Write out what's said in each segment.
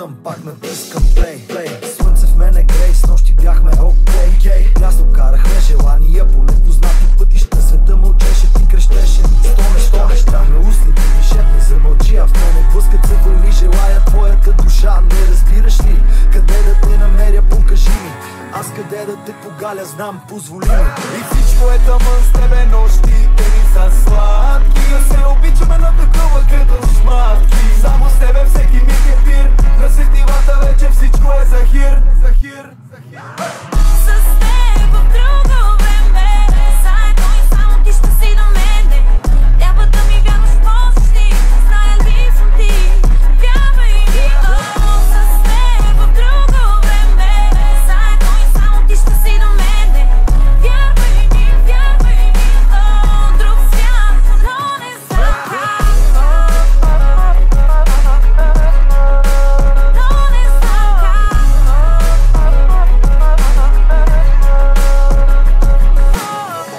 съм, пак натискам плей. Слънце в мене грей, с нощи бяхме окей. Ясно карахме желания по непознати пътища. Света мълчеше, ти крещеше. Стонеш, там устните ми шепне. Замълчи, а в мене блъскат се вълни. Желая твоята душа, не разбираш ли? Къде да те намеря, покажи ми. Аз къде да те погаля, знам, позволи ми. И всичко е тъмън с тебе, нощите ни са сладки. Да се обичаме на такова като шматки. Само с тебе всеки миг е пир. На сетивата вече всичко е захир. С теб в друго време, заедно и само ти ще си до мене. Трябва да ми вярваш, можеш ли, зная ли съм ти, вярвай ми. С теб в друго време, заедно и само ти ще си до мене. Вярвай ми, друг свят, но не за край.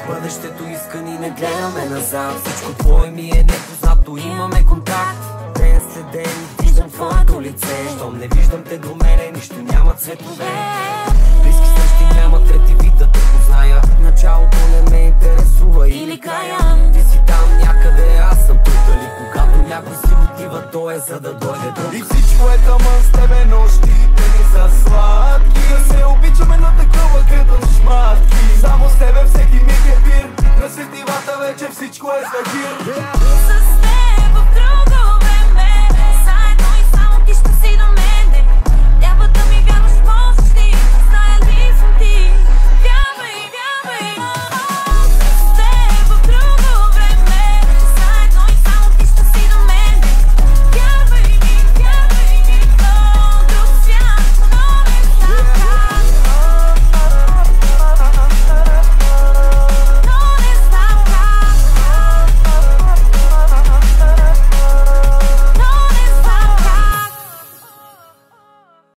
Бъдещето искани, не гледаме назад. Всичко твое ми е непознато, имаме контакт. Ден след ден виждам твоето лице. Щом не виждам те до мене, нищо няма цветове. Близки срещи няма, трети вид да те позная. Началото не ме интересува или края. Ти си там някъде, аз съм тук. Дали когато някой си отива, то е за да дойде друг. И всичко е тъмън с тебе, нощите ни са сладки. Да се обичаме на такова като шматки. Само с тебе всеки миг е пир. На сетивата вече всичко е захир. С теб